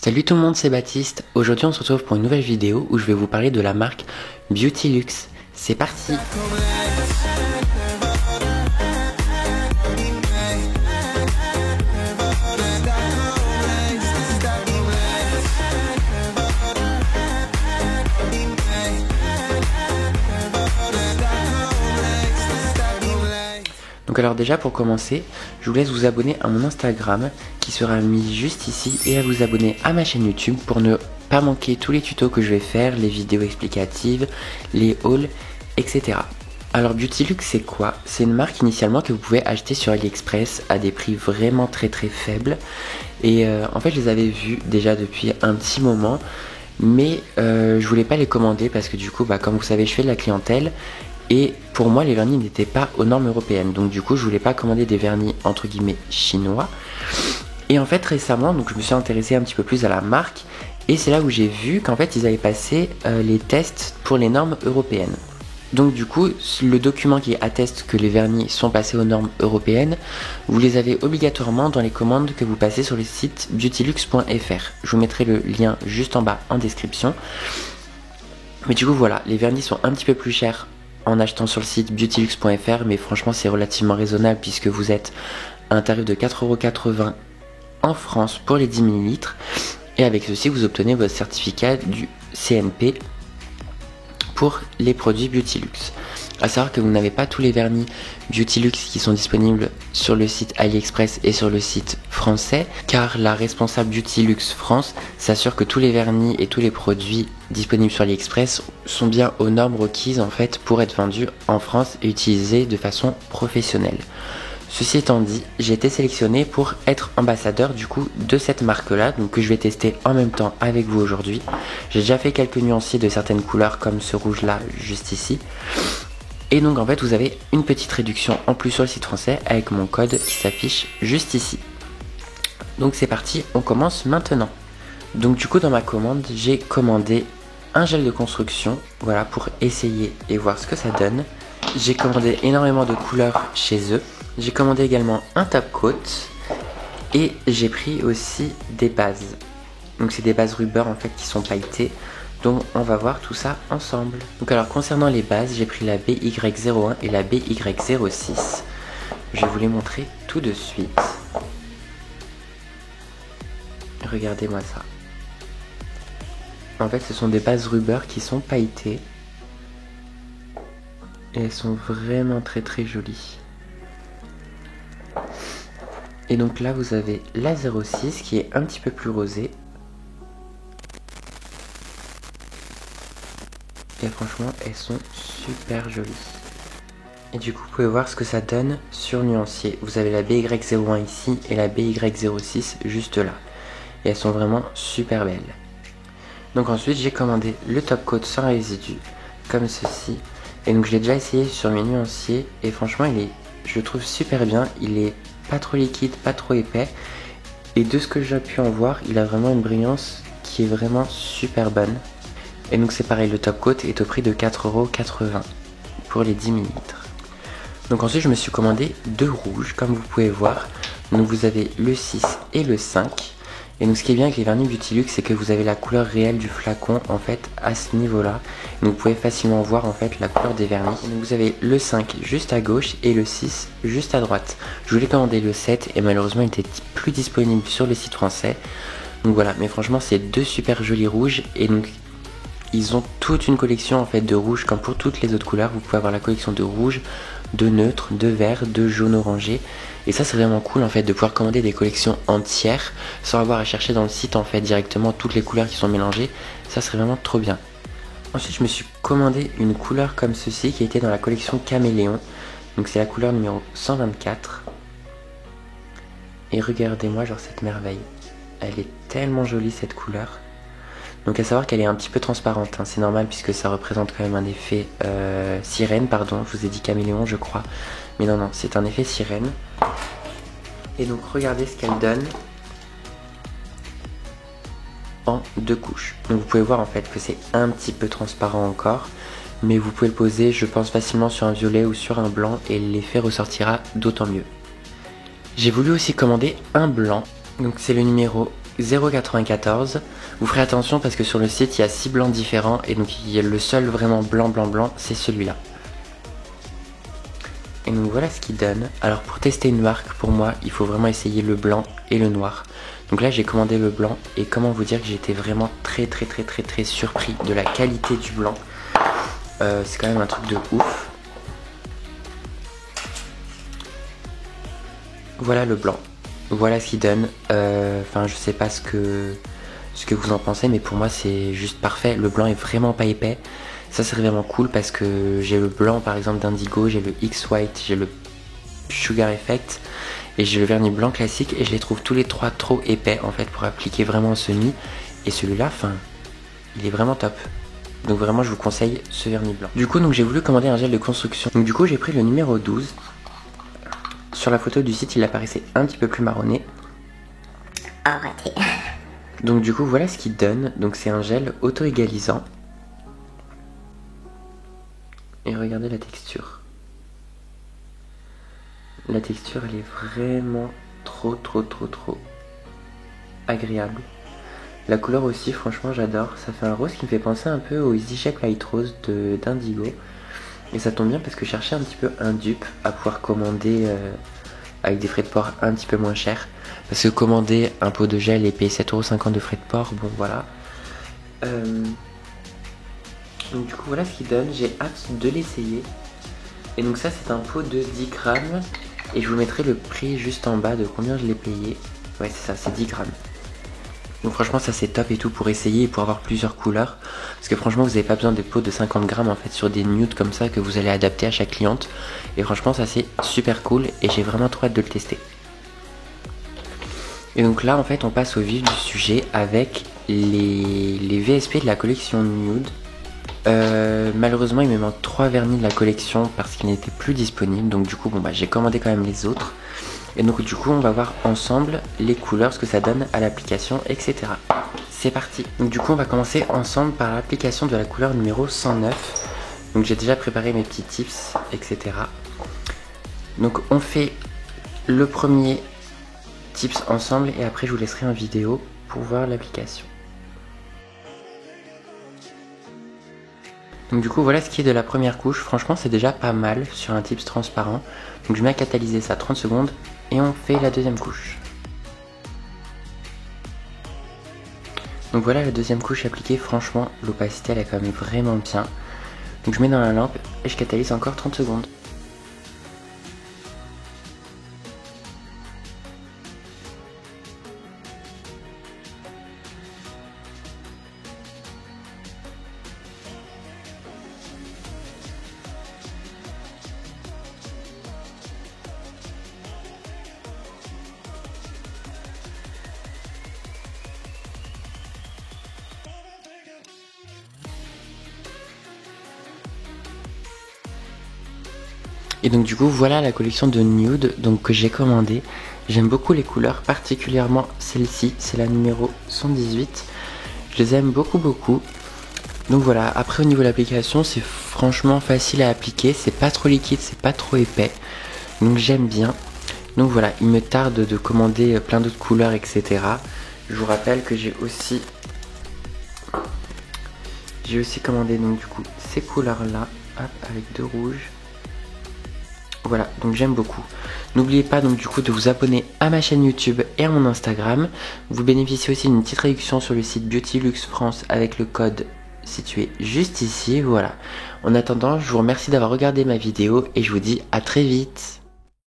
Salut tout le monde, c'est Baptiste. Aujourd'hui on se retrouve pour une nouvelle vidéo où je vais vous parler de la marque Beauty Luxe. C'est parti! Donc alors déjà pour commencer, je vous laisse vous abonner à mon Instagram qui sera mis juste ici et à vous abonner à ma chaîne YouTube pour ne pas manquer tous les tutos que je vais faire, les vidéos explicatives, les hauls, etc. Alors Beauty Luxe c'est quoi? C'est une marque initialement que vous pouvez acheter sur AliExpress à des prix vraiment très faibles. Et en fait je les avais vus déjà depuis un petit moment, mais je voulais pas les commander parce que du coup comme vous savez je fais de la clientèle. Et pour moi les vernis n'étaient pas aux normes européennes, donc du coup je voulais pas commander des vernis entre guillemets chinois. Et en fait récemment donc je me suis intéressé un petit peu plus à la marque et c'est là où j'ai vu qu'en fait ils avaient passé les tests pour les normes européennes. Donc du coup le document qui atteste que les vernis sont passés aux normes européennes, vous les avez obligatoirement dans les commandes que vous passez sur le site beautyluxe.fr. Je vous mettrai le lien juste en bas en description. Mais du coup voilà, les vernis sont un petit peu plus chers en achetant sur le site beautyluxe.fr, mais franchement c'est relativement raisonnable puisque vous êtes à un tarif de 4,80 € en France pour les 10 ml et avec ceci vous obtenez votre certificat du CNP pour les produits Beauty Luxe. A savoir que vous n'avez pas tous les vernis Beauty Luxe qui sont disponibles sur le site AliExpress et sur le site français, car la responsable Beauty Luxe France s'assure que tous les vernis et tous les produits disponibles sur AliExpress sont bien aux normes requises en fait pour être vendus en France et utilisés de façon professionnelle. Ceci étant dit, j'ai été sélectionné pour être ambassadeur du coup de cette marque là, donc que je vais tester en même temps avec vous aujourd'hui. J'ai déjà fait quelques nuanciers de certaines couleurs comme ce rouge là juste ici. Et donc en fait vous avez une petite réduction en plus sur le site français avec mon code qui s'affiche juste ici. Donc c'est parti, on commence maintenant. Donc du coup dans ma commande j'ai commandé un gel de construction, voilà, pour essayer et voir ce que ça donne. J'ai commandé énormément de couleurs chez eux. J'ai commandé également un top coat et j'ai pris aussi des bases. Donc c'est des bases rubber en fait qui sont pailletées. Donc on va voir tout ça ensemble. Donc alors concernant les bases, j'ai pris la BY01 et la BY06. Je vais vous les montrer tout de suite. Regardez-moi ça. En fait ce sont des bases rubber qui sont pailletées. Et elles sont vraiment très jolies. Et donc là vous avez la 06 qui est un petit peu plus rosée. Et franchement elles sont super jolies. Et du coup vous pouvez voir ce que ça donne sur nuancier. Vous avez la BY01 ici et la BY06 juste là. Et elles sont vraiment super belles. Donc ensuite j'ai commandé le top coat sans résidu comme ceci. Et donc je l'ai déjà essayé sur mes nuanciers et franchement il est, je le trouve super bien. Il est pas trop liquide, pas trop épais. Et de ce que j'ai pu en voir, il a vraiment une brillance qui est vraiment super bonne. Et donc c'est pareil, le top coat est au prix de 4,80 € pour les 10 ml. Donc ensuite je me suis commandé deux rouges comme vous pouvez voir. Donc vous avez le 6 et le 5. Et donc ce qui est bien avec les vernis Beauty Luxe, c'est que vous avez la couleur réelle du flacon en fait à ce niveau là. Donc vous pouvez facilement voir en fait la couleur des vernis. Donc vous avez le 5 juste à gauche et le 6 juste à droite. Je voulais commander le 7 et malheureusement il était plus disponible sur le site français. Donc voilà, mais franchement c'est deux super jolis rouges. Et donc ils ont toute une collection en fait de rouge comme pour toutes les autres couleurs. Vous pouvez avoir la collection de rouge, de neutre, de vert, de jaune orangé. Et ça c'est vraiment cool en fait de pouvoir commander des collections entières sans avoir à chercher dans le site en fait directement toutes les couleurs qui sont mélangées. Ça serait vraiment trop bien. Ensuite je me suis commandé une couleur comme ceci qui était dans la collection Caméléon. Donc c'est la couleur numéro 124. Et regardez-moi genre cette merveille. Elle est tellement jolie cette couleur. Donc à savoir qu'elle est un petit peu transparente, hein. C'est normal puisque ça représente quand même un effet sirène, pardon, je vous ai dit caméléon je crois. Mais non, non, c'est un effet sirène. Et donc regardez ce qu'elle donne en deux couches. Donc vous pouvez voir en fait que c'est un petit peu transparent encore. Mais vous pouvez le poser, je pense, facilement sur un violet ou sur un blanc et l'effet ressortira d'autant mieux. J'ai voulu aussi commander un blanc. Donc c'est le numéro 0,94. Vous ferez attention parce que sur le site il y a 6 blancs différents et donc il y a le seul vraiment blanc c'est celui-là. Et donc voilà ce qu'il donne. Alors pour tester une marque, pour moi il faut vraiment essayer le blanc et le noir. Donc là j'ai commandé le blanc et comment vous dire que j'étais vraiment très surpris de la qualité du blanc. C'est quand même un truc de ouf. Voilà le blanc. Voilà ce qu'il donne. Enfin je sais pas ce que vous en pensez, mais pour moi c'est juste parfait. Le blanc est vraiment pas épais. Ça c'est vraiment cool parce que j'ai le blanc par exemple d'Indigo, j'ai le X-White, j'ai le Sugar Effect et j'ai le vernis blanc classique et je les trouve tous les trois trop épais en fait pour appliquer vraiment ce nid. Et celui-là, enfin, il est vraiment top. Donc vraiment je vous conseille ce vernis blanc. Du coup donc j'ai voulu commander un gel de construction. Donc du coup j'ai pris le numéro 12. Sur la photo du site il apparaissait un petit peu plus marronné. Arrêtez. Donc du coup voilà ce qu'il donne. Donc c'est un gel auto-égalisant. Et regardez la texture. La texture elle est vraiment trop agréable. La couleur aussi franchement j'adore. Ça fait un rose qui me fait penser un peu au Easy Shape Light Rose d'Indigo. Et ça tombe bien parce que je cherchais un petit peu un dupe à pouvoir commander avec des frais de port un petit peu moins chers. Parce que commander un pot de gel et payer 7,50 € de frais de port, bon voilà. Donc du coup voilà ce qu'il donne, j'ai hâte de l'essayer. Et donc ça c'est un pot de 10 grammes. Et je vous mettrai le prix juste en bas de combien je l'ai payé. Ouais c'est ça, c'est 10 grammes. Donc franchement ça c'est top et tout pour essayer et pour avoir plusieurs couleurs. Parce que franchement vous n'avez pas besoin de pots de 50 grammes en fait sur des nudes comme ça que vous allez adapter à chaque cliente. Et franchement ça c'est super cool et j'ai vraiment trop hâte de le tester. Et donc là en fait on passe au vif du sujet avec les VSP de la collection nude. Malheureusement il me manque 3 vernis de la collection parce qu'ils n'étaient plus disponibles. Donc du coup bon bah j'ai commandé quand même les autres. Et donc du coup on va voir ensemble les couleurs, ce que ça donne à l'application, etc. C'est parti. Donc du coup on va commencer ensemble par l'application de la couleur numéro 109. Donc j'ai déjà préparé mes petits tips, etc. Donc on fait le premier tips ensemble et après je vous laisserai en vidéo pour voir l'application. Donc du coup voilà ce qui est de la première couche. Franchement c'est déjà pas mal sur un tips transparent. Donc je mets à catalyser ça 30 secondes et on fait la deuxième couche. Donc voilà la deuxième couche appliquée. Franchement l'opacité elle est quand même vraiment bien. Donc je mets dans la lampe et je catalyse encore 30 secondes. Et donc du coup voilà la collection de nude donc, que j'ai commandé. J'aime beaucoup les couleurs, particulièrement celle-ci, c'est la numéro 118. Je les aime beaucoup. Donc voilà, après au niveau de l'application c'est franchement facile à appliquer, c'est pas trop liquide, c'est pas trop épais. Donc j'aime bien. Donc voilà, il me tarde de commander plein d'autres couleurs, etc. Je vous rappelle que j'ai aussi commandé donc du coup ces couleurs là, hop, avec 2 rouges. Voilà, donc j'aime beaucoup. N'oubliez pas donc du coup de vous abonner à ma chaîne YouTube et à mon Instagram. Vous bénéficiez aussi d'une petite réduction sur le site Beautylux France avec le code situé juste ici. Voilà. En attendant, je vous remercie d'avoir regardé ma vidéo et je vous dis à très vite.